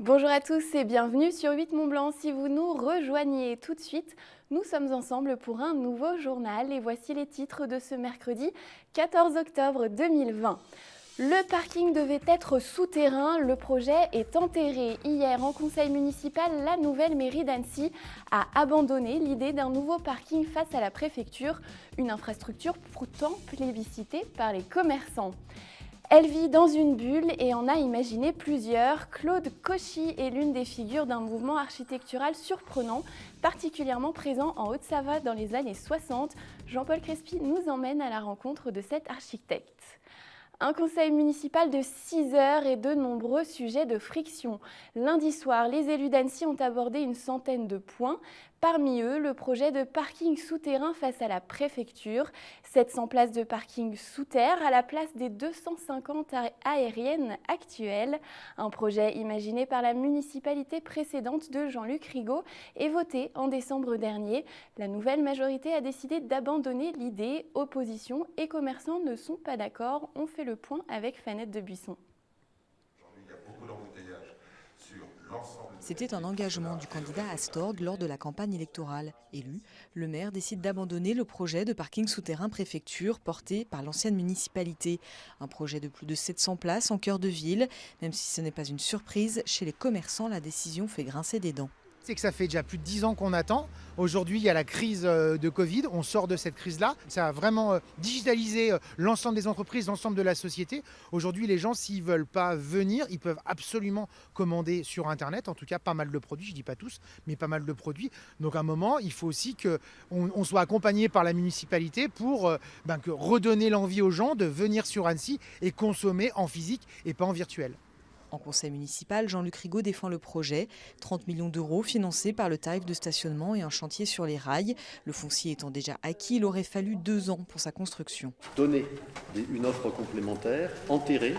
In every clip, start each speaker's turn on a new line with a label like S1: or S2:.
S1: Bonjour à tous et bienvenue sur 8 Mont Blanc. Si vous nous rejoignez tout de suite, nous sommes ensemble pour un nouveau journal et voici les titres de ce mercredi 14 octobre 2020. Le parking devait être souterrain, le projet est enterré. Hier, en conseil municipal, la nouvelle mairie d'Annecy a abandonné l'idée d'un nouveau parking face à la préfecture, une infrastructure pourtant plébiscitée par les commerçants. Elle vit dans une bulle et en a imaginé plusieurs. Claude Cauchy est l'une des figures d'un mouvement architectural surprenant, particulièrement présent en Haute-Savoie dans les années 60. Jean-Paul Crespi nous emmène à la rencontre de cet architecte. Un conseil municipal de 6 heures et de nombreux sujets de friction. Lundi soir, les élus d'Annecy ont abordé une centaine de points. Parmi eux, le projet de parking souterrain face à la préfecture. 700 places de parking sous terre à la place des 250 aériennes actuelles. Un projet imaginé par la municipalité précédente de Jean-Luc Rigaud et voté en décembre dernier. La nouvelle majorité a décidé d'abandonner l'idée. Opposition et commerçants ne sont pas d'accord. On fait le point avec Fanette de Buisson.
S2: C'était un engagement du candidat Astorg lors de la campagne électorale. Élu, le maire décide d'abandonner le projet de parking souterrain préfecture porté par l'ancienne municipalité. Un projet de plus de 700 places en cœur de ville. Même si ce n'est pas une surprise, chez les commerçants, la décision fait grincer des dents.
S3: C'est que ça fait déjà plus de 10 ans qu'on attend. Aujourd'hui, il y a la crise de Covid. On sort de cette crise-là. Ça a vraiment digitalisé l'ensemble des entreprises, l'ensemble de la société. Aujourd'hui, les gens, s'ils ne veulent pas venir, ils peuvent absolument commander sur Internet. En tout cas, pas mal de produits. Je ne dis pas tous, mais pas mal de produits. Donc, à un moment, il faut aussi qu'on soit accompagné par la municipalité pour redonner l'envie aux gens de venir sur Annecy et consommer en physique et pas en virtuel.
S2: En conseil municipal, Jean-Luc Rigaud défend le projet. 30 millions d'euros financés par le tarif de stationnement et un chantier sur les rails. Le foncier étant déjà acquis, il aurait fallu 2 ans pour sa construction.
S4: Donner une offre complémentaire, enterrer,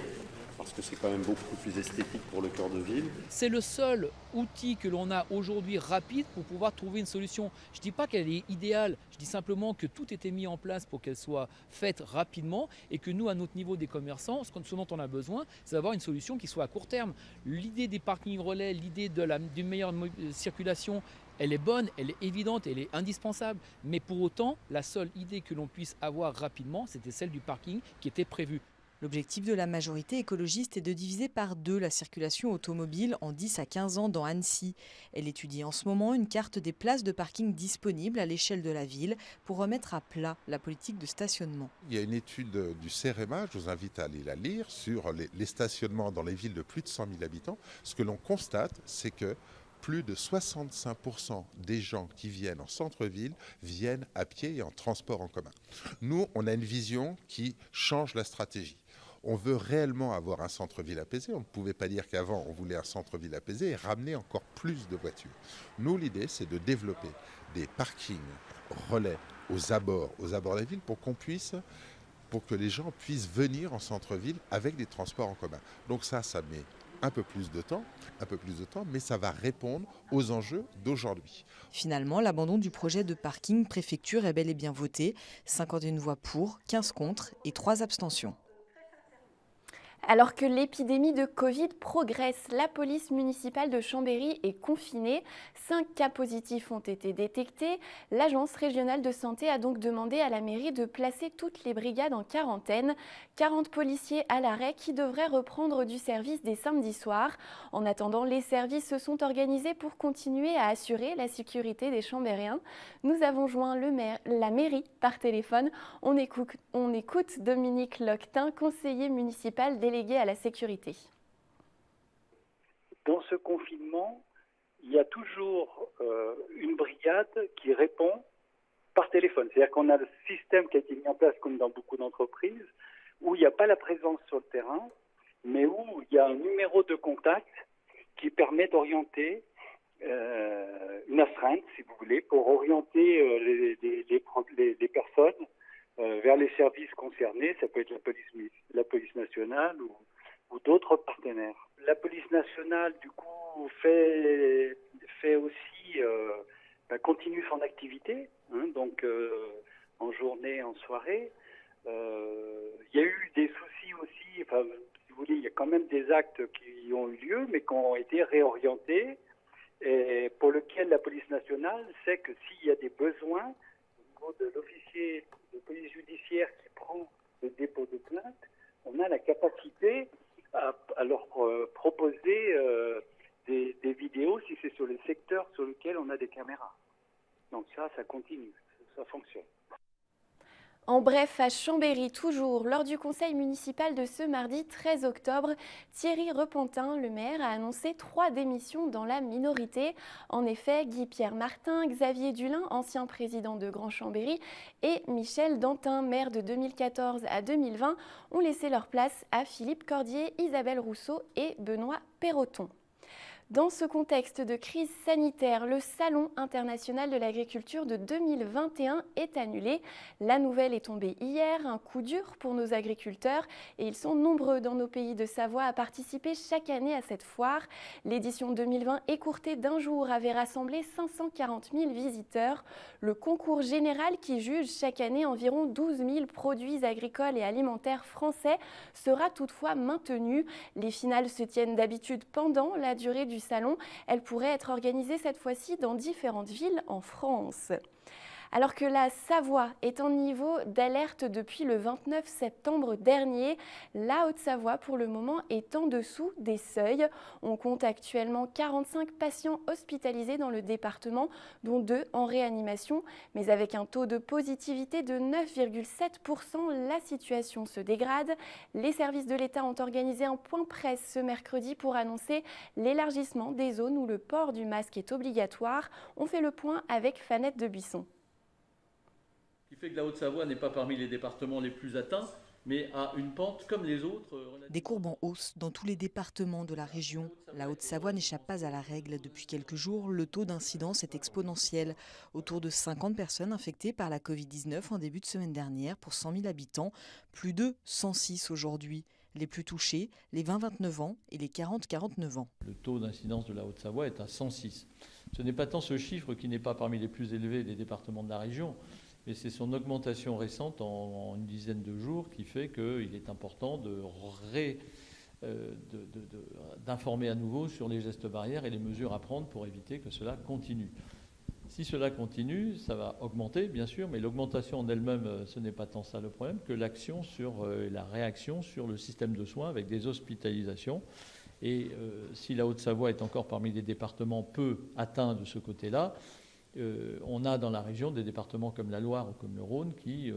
S4: parce que c'est quand même beaucoup plus esthétique pour le cœur de ville.
S5: C'est le seul outil que l'on a aujourd'hui rapide pour pouvoir trouver une solution. Je ne dis pas qu'elle est idéale, je dis simplement que tout était mis en place pour qu'elle soit faite rapidement et que nous, à notre niveau des commerçants, ce dont on a besoin, c'est d'avoir une solution qui soit à court terme. L'idée des parkings relais, l'idée d'une meilleure circulation, elle est bonne, elle est évidente, elle est indispensable. Mais pour autant, la seule idée que l'on puisse avoir rapidement, c'était celle du parking qui était prévue.
S2: L'objectif de la majorité écologiste est de diviser par 2 la circulation automobile en 10 à 15 ans dans Annecy. Elle étudie en ce moment une carte des places de parking disponibles à l'échelle de la ville pour remettre à plat la politique de stationnement.
S6: Il y a une étude du CEREMA, je vous invite à aller la lire, sur les stationnements dans les villes de plus de 100 000 habitants. Ce que l'on constate, c'est que plus de 65% des gens qui viennent en centre-ville viennent à pied et en transport en commun. Nous, on a une vision qui change la stratégie. On veut réellement avoir un centre-ville apaisé. On ne pouvait pas dire qu'avant, on voulait un centre-ville apaisé et ramener encore plus de voitures. Nous, l'idée, c'est de développer des parkings relais aux abords de la ville pour que les gens puissent venir en centre-ville avec des transports en commun. Donc ça met un peu plus de temps, mais ça va répondre aux enjeux d'aujourd'hui.
S2: Finalement, l'abandon du projet de parking préfecture est bel et bien voté. 51 voix pour, 15 contre et 3 abstentions.
S1: Alors que l'épidémie de Covid progresse, la police municipale de Chambéry est confinée. 5 cas positifs ont été détectés. L'agence régionale de santé a donc demandé à la mairie de placer toutes les brigades en quarantaine. 40 policiers à l'arrêt qui devraient reprendre du service dès samedi soir. En attendant, les services se sont organisés pour continuer à assurer la sécurité des Chambériens. Nous avons joint la mairie par téléphone. On écoute Dominique Loctin, conseiller municipal délégué à la sécurité.
S7: Dans ce confinement, il y a toujours une brigade qui répond par téléphone. C'est-à-dire qu'on a le système qui a été mis en place, comme dans beaucoup d'entreprises, où il n'y a pas la présence sur le terrain, mais où il y a un numéro de contact qui permet d'orienter une astreinte, si vous voulez, pour orienter les personnes vers les services concernés. Ça peut être la police nationale ou d'autres partenaires. La police nationale, du coup, fait aussi continue son activité, donc en journée, en soirée. Il y a eu des soucis aussi, si vous voulez, il y a quand même des actes qui ont eu lieu, mais qui ont été réorientés, et pour lequel la police nationale sait que s'il y a des besoins, au niveau de l'officier de police judiciaire qui prend le dépôt de plainte, on a la capacité à leur proposer des vidéos si c'est sur les secteurs sur lesquels on a des caméras. Donc ça continue, ça fonctionne.
S1: En bref, à Chambéry, toujours, lors du conseil municipal de ce mardi 13 octobre, Thierry Repentin, le maire, a annoncé 3 démissions dans la minorité. En effet, Guy-Pierre Martin, Xavier Dulin, ancien président de Grand Chambéry, et Michel Dantin, maire de 2014 à 2020, ont laissé leur place à Philippe Cordier, Isabelle Rousseau et Benoît Perroton. Dans ce contexte de crise sanitaire, le Salon international de l'agriculture de 2021 est annulé. La nouvelle est tombée hier, un coup dur pour nos agriculteurs et ils sont nombreux dans nos pays de Savoie à participer chaque année à cette foire. L'édition 2020 écourtée d'un jour avait rassemblé 540 000 visiteurs. Le concours général qui juge chaque année environ 12 000 produits agricoles et alimentaires français sera toutefois maintenu. Les finales se tiennent d'habitude pendant la durée du salon. Elle pourrait être organisée cette fois-ci dans différentes villes en France. Alors que la Savoie est en niveau d'alerte depuis le 29 septembre dernier, la Haute-Savoie, pour le moment, est en dessous des seuils. On compte actuellement 45 patients hospitalisés dans le département, dont 2 en réanimation. Mais avec un taux de positivité de 9,7%, la situation se dégrade. Les services de l'État ont organisé un point presse ce mercredi pour annoncer l'élargissement des zones où le port du masque est obligatoire. On fait le point avec Fanette de Buisson.
S8: Ce qui fait que la Haute-Savoie n'est pas parmi les départements les plus atteints, mais a une pente comme les autres.
S2: Des courbes en hausse dans tous les départements de la région. La Haute-Savoie n'échappe pas à la règle. Depuis quelques jours, le taux d'incidence est exponentiel. Autour de 50 personnes infectées par la Covid-19 en début de semaine dernière pour 100 000 habitants, plus de 106 aujourd'hui. Les plus touchés, les 20-29 ans et les 40-49 ans.
S8: Le taux d'incidence de la Haute-Savoie est à 106. Ce n'est pas tant ce chiffre qui n'est pas parmi les plus élevés des départements de la région, mais c'est son augmentation récente en une dizaine de jours qui fait qu'il est important d'informer à nouveau sur les gestes barrières et les mesures à prendre pour éviter que cela continue. Si cela continue, ça va augmenter, bien sûr, mais l'augmentation en elle-même, ce n'est pas tant ça le problème que l'action sur la réaction sur le système de soins avec des hospitalisations. Et si la Haute-Savoie est encore parmi les départements peu atteints de ce côté-là, on a dans la région des départements comme la Loire ou comme le Rhône qui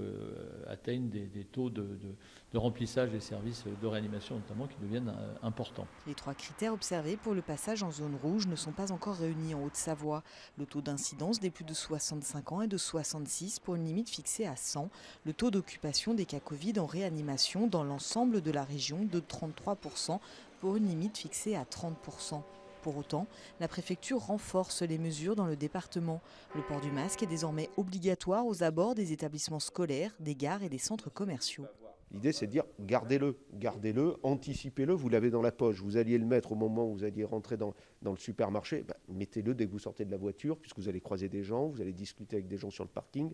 S8: atteignent des taux de remplissage des services de réanimation notamment qui deviennent importants.
S2: Les 3 critères observés pour le passage en zone rouge ne sont pas encore réunis en Haute-Savoie. Le taux d'incidence des plus de 65 ans est de 66 pour une limite fixée à 100. Le taux d'occupation des cas Covid en réanimation dans l'ensemble de la région de 33% pour une limite fixée à 30%. Pour autant, la préfecture renforce les mesures dans le département. Le port du masque est désormais obligatoire aux abords des établissements scolaires, des gares et des centres commerciaux.
S9: L'idée, c'est de dire gardez-le, anticipez-le, vous l'avez dans la poche. Vous alliez le mettre au moment où vous alliez rentrer dans le supermarché, mettez-le dès que vous sortez de la voiture, puisque vous allez croiser des gens, vous allez discuter avec des gens sur le parking.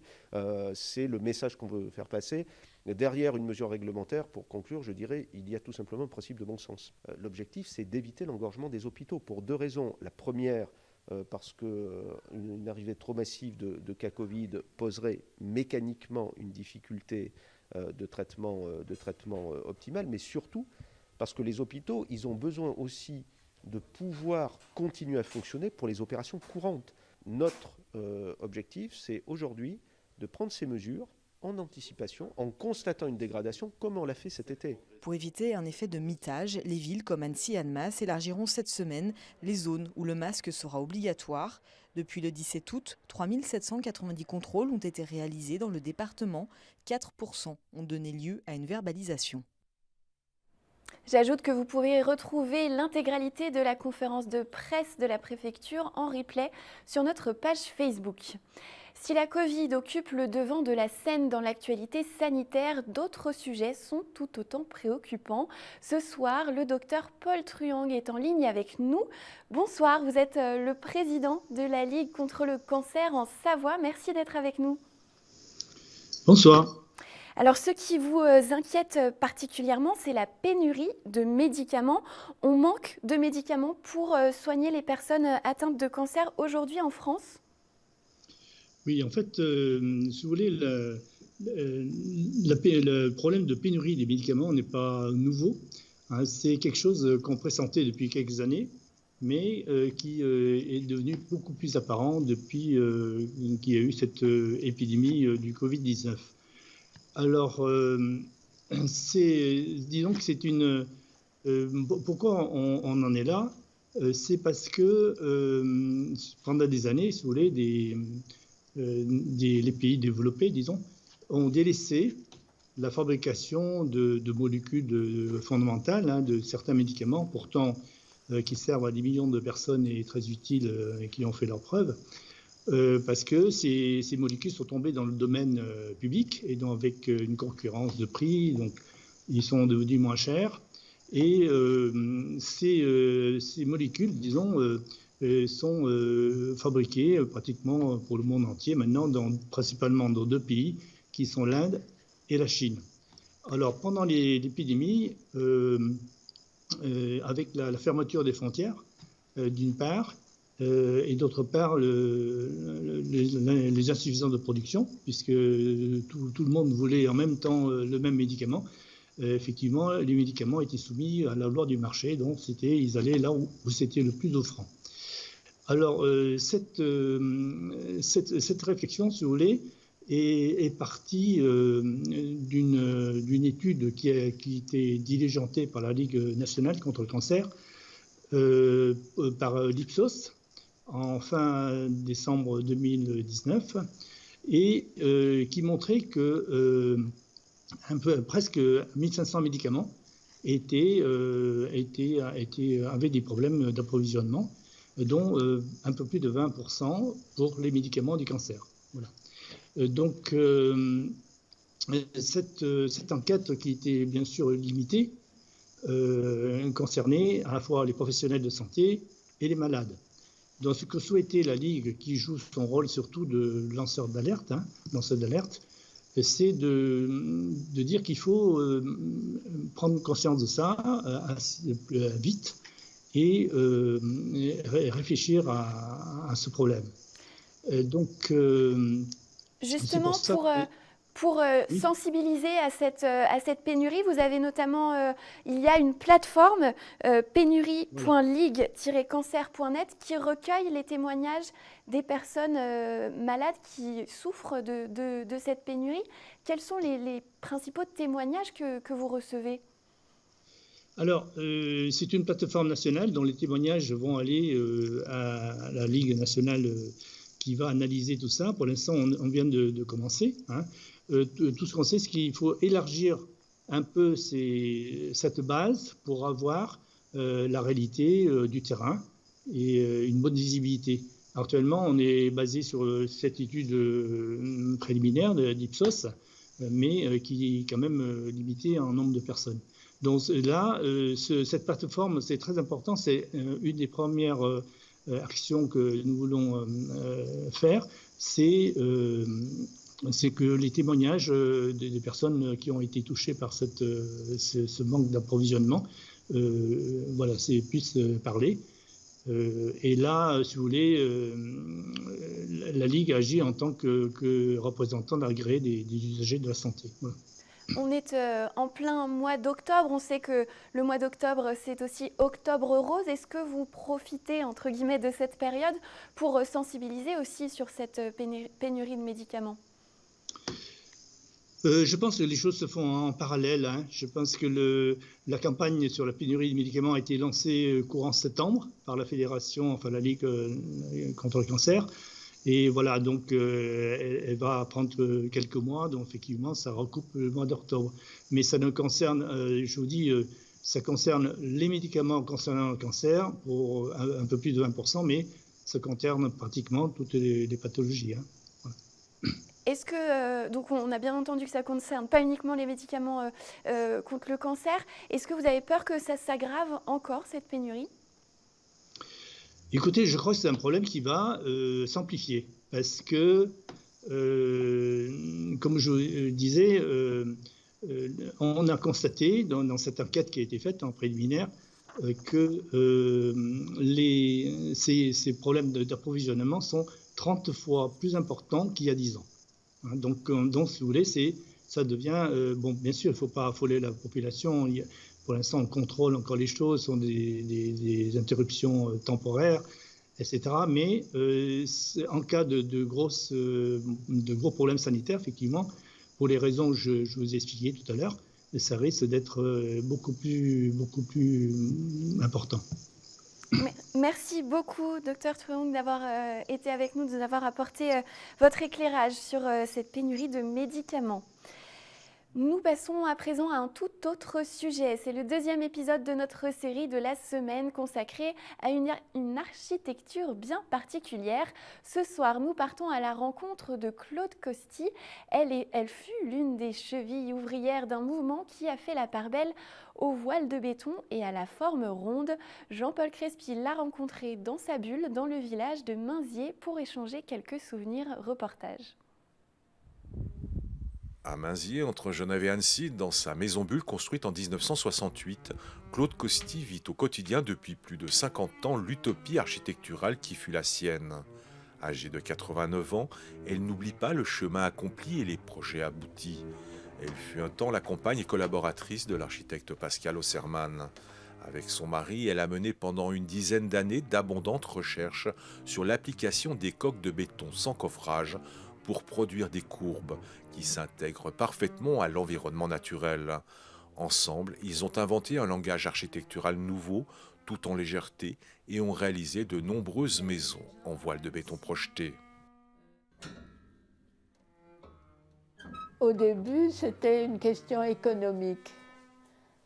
S9: C'est le message qu'on veut faire passer. Derrière une mesure réglementaire, pour conclure, je dirais, il y a tout simplement un principe de bon sens. L'objectif, c'est d'éviter l'engorgement des hôpitaux pour 2 raisons. La première, parce qu'une arrivée trop massive de cas Covid poserait mécaniquement une difficulté de traitement optimal, mais surtout parce que les hôpitaux, ils ont besoin aussi de pouvoir continuer à fonctionner pour les opérations courantes. Notre objectif, c'est aujourd'hui de prendre ces mesures en anticipation, en constatant une dégradation, comme on l'a fait cet été.
S2: Pour éviter un effet de mitage, les villes comme Annecy et Annemasse élargiront cette semaine les zones où le masque sera obligatoire. Depuis le 17 août, 3 790 contrôles ont été réalisés dans le département. 4% ont donné lieu à une verbalisation.
S1: J'ajoute que vous pourrez retrouver l'intégralité de la conférence de presse de la préfecture en replay sur notre page Facebook. Si la Covid occupe le devant de la scène dans l'actualité sanitaire, d'autres sujets sont tout autant préoccupants. Ce soir, le docteur Paul Truang est en ligne avec nous. Bonsoir, vous êtes le président de la Ligue contre le cancer en Savoie. Merci d'être avec nous.
S10: Bonsoir.
S1: Alors, ce qui vous inquiète particulièrement, c'est la pénurie de médicaments. On manque de médicaments pour soigner les personnes atteintes de cancer aujourd'hui en France?
S10: Oui, en fait, si vous voulez, le problème de pénurie des médicaments n'est pas nouveau. Hein, c'est quelque chose qu'on pressentait depuis quelques années, mais qui est devenu beaucoup plus apparent depuis qu'il y a eu cette épidémie du Covid-19. Alors, disons que c'est une... pourquoi on en est là? C'est parce que pendant des années, si vous voulez, les pays développés, disons, ont délaissé la fabrication de molécules fondamentales, hein, de certains médicaments, pourtant qui servent à des millions de personnes et très utiles et qui ont fait leurs preuves, parce que ces molécules sont tombées dans le domaine public et donc avec une concurrence de prix, donc ils sont devenus moins chers. Et ces molécules, disons, sont fabriquées pratiquement pour le monde entier maintenant, principalement dans 2 pays qui sont l'Inde et la Chine. Alors pendant l'épidémie, avec la fermeture des frontières, d'une part, et d'autre part les insuffisances de production, puisque tout le monde voulait en même temps le même médicament. Effectivement, les médicaments étaient soumis à la loi du marché, donc ils allaient là où c'était le plus offrant. Alors, cette réflexion, si vous voulez, est partie d'une étude qui était diligentée par la Ligue nationale contre le cancer, par l'Ipsos, en fin décembre 2019, et qui montrait que presque 1500 médicaments avaient des problèmes d'approvisionnement, dont un peu plus de 20% pour les médicaments du cancer. Voilà. Donc, cette enquête, qui était bien sûr limitée, concernait à la fois les professionnels de santé et les malades. Donc, ce que souhaitait la Ligue, qui joue son rôle surtout de lanceur d'alerte, c'est de dire qu'il faut prendre conscience de ça vite et réfléchir à ce problème. Donc,
S1: justement,
S10: ça,
S1: pour sensibiliser à cette pénurie, vous avez notamment, il y a une plateforme pénurie.ligue-cancer.net qui recueille les témoignages des personnes malades qui souffrent de cette pénurie. Quels sont les principaux témoignages que vous recevez ?
S10: Alors, c'est une plateforme nationale dont les témoignages vont aller à la Ligue nationale qui va analyser tout ça. Pour l'instant, on vient de commencer. Hein. Tout ce qu'on sait, c'est qu'il faut élargir un peu cette base pour avoir la réalité du terrain et une bonne visibilité. Actuellement, on est basé sur cette étude préliminaire d'Ipsos, mais qui est quand même limitée en nombre de personnes. Donc là, cette plateforme, c'est très important. C'est une des premières actions que nous voulons faire. C'est que les témoignages des personnes qui ont été touchées par ce manque d'approvisionnement puissent parler. Et là, si vous voulez, la Ligue agit en tant que représentant agréé des usagers de la santé. Voilà.
S1: On est en plein mois d'octobre. On sait que le mois d'octobre, c'est aussi Octobre Rose. Est-ce que vous profitez, entre guillemets, de cette période pour sensibiliser aussi sur cette pénurie de médicaments ?
S10: Je pense que les choses se font en parallèle. Hein. Je pense que la campagne sur la pénurie de médicaments a été lancée courant septembre par la fédération, la Ligue contre le cancer. Et voilà, donc elle va prendre quelques mois, donc effectivement, ça recoupe le mois d'octobre. Mais ça ne concerne, je vous dis, ça concerne les médicaments concernant le cancer pour un peu plus de 20%, mais ça concerne pratiquement toutes les pathologies. Hein. Voilà.
S1: Est-ce que, donc on a bien entendu que ça ne concerne pas uniquement les médicaments contre le cancer, est-ce que vous avez peur que ça s'aggrave encore, cette pénurie ?
S10: Écoutez, je crois que c'est un problème qui va s'amplifier parce que comme je disais, on a constaté dans cette enquête qui a été faite en préliminaire que ces problèmes d'approvisionnement sont 30 fois plus importants qu'il y a 10 ans. Hein, donc, si vous voulez, ça devient... bon, bien sûr, il ne faut pas affoler la population. Pour l'instant, on contrôle encore les choses, ce sont des interruptions temporaires, etc. Mais en cas de gros problèmes sanitaires, effectivement, pour les raisons que je vous ai expliquées tout à l'heure, ça risque d'être beaucoup plus important.
S1: Merci beaucoup, Dr Truong, d'avoir été avec nous, de nous avoir apporté votre éclairage sur cette pénurie de médicaments. Nous passons à présent à un tout autre sujet. C'est le deuxième épisode de notre série de la semaine consacrée à une architecture bien particulière. Ce soir, nous partons à la rencontre de Claude Costi. Elle fut l'une des chevilles ouvrières d'un mouvement qui a fait la part belle aux voiles de béton et à la forme ronde. Jean-Paul Crespi l'a rencontrée dans sa bulle, dans le village de Mainzier, pour échanger quelques souvenirs. Reportage.
S11: À Mainzier, entre Genève et Annecy, dans sa maison bulle construite en 1968, Claude Costi vit au quotidien depuis plus de 50 ans l'utopie architecturale qui fut la sienne. Âgée de 89 ans, elle n'oublie pas le chemin accompli et les projets aboutis. Elle fut un temps la compagne et collaboratrice de l'architecte Pascal Osserman. Avec son mari, elle a mené pendant une dizaine d'années d'abondantes recherches sur l'application des coques de béton sans coffrage pour produire des courbes qui s'intègrent parfaitement à l'environnement naturel. Ensemble, ils ont inventé un langage architectural nouveau, tout en légèreté, et ont réalisé de nombreuses maisons en voiles de béton projetées.
S12: Au début, c'était une question économique,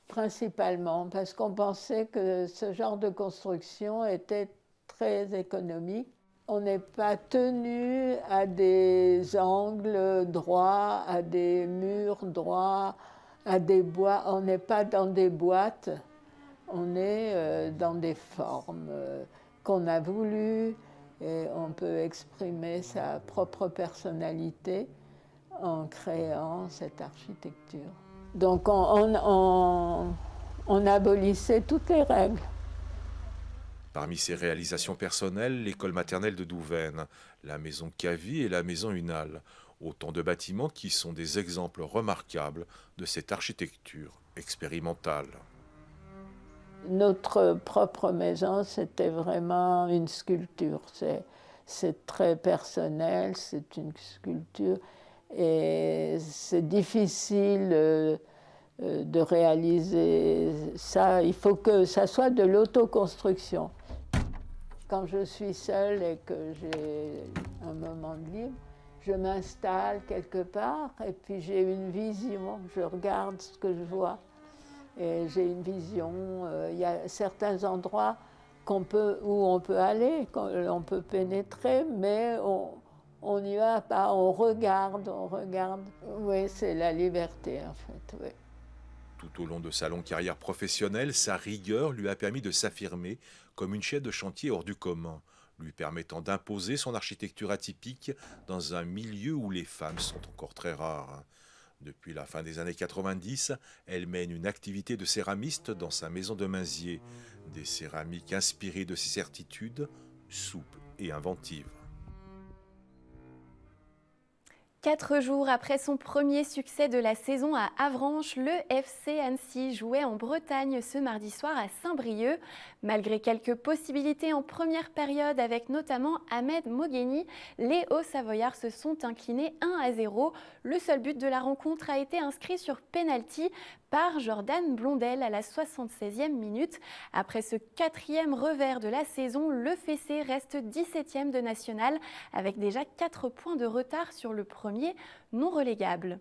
S12: principalement, parce qu'on pensait que ce genre de construction était très économique. On n'est pas tenu à des angles droits, à des murs droits, à des bois. On n'est pas dans des boîtes, on est dans des formes qu'on a voulu, et on peut exprimer sa propre personnalité en créant cette architecture. Donc on abolissait toutes les règles.
S11: Parmi ses réalisations personnelles, l'école maternelle de Douvaine, la maison Cavie et la maison Unal, autant de bâtiments qui sont des exemples remarquables de cette architecture expérimentale.
S12: Notre propre maison, c'était vraiment une sculpture. C'est très personnel, c'est une sculpture et c'est difficile de réaliser ça. Il faut que ça soit de l'autoconstruction. Quand je suis seule et que j'ai un moment de libre, je m'installe quelque part et puis j'ai une vision, je regarde ce que je vois et j'ai une vision. Il y a certains endroits où on peut aller, on peut pénétrer, mais on n'y va pas, on regarde. Oui, c'est la liberté en fait, oui.
S11: Tout au long de sa longue carrière professionnelle, sa rigueur lui a permis de s'affirmer comme une chef de chantier hors du commun, lui permettant d'imposer son architecture atypique dans un milieu où les femmes sont encore très rares. Depuis la fin des années 90, elle mène une activité de céramiste dans sa maison de Mainzier, des céramiques inspirées de ses certitudes, souples et inventives.
S1: 4 jours après son premier succès de la saison à Avranches, le FC Annecy jouait en Bretagne ce mardi soir à Saint-Brieuc. Malgré quelques possibilités en première période avec notamment Ahmed Mogheni, les Hauts-Savoyards se sont inclinés 1-0. Le seul but de la rencontre a été inscrit sur pénalty par Jordan Blondel à la 76e minute. Après ce 4e revers de la saison, le Fessé reste 17e de national avec déjà 4 points de retard sur le premier non relégable.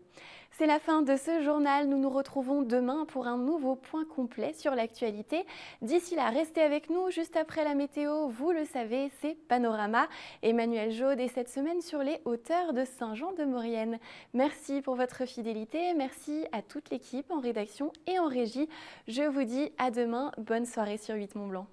S1: C'est la fin de ce journal. Nous nous retrouvons demain pour un nouveau point complet sur l'actualité. D'ici là, restez avec nous. Juste après la météo, vous le savez, c'est Panorama. Emmanuel Jaude est cette semaine sur les hauteurs de Saint-Jean-de-Maurienne. Merci pour votre fidélité. Merci à toute l'équipe en rédaction et en régie. Je vous dis à demain. Bonne soirée sur 8 Mont-Blanc.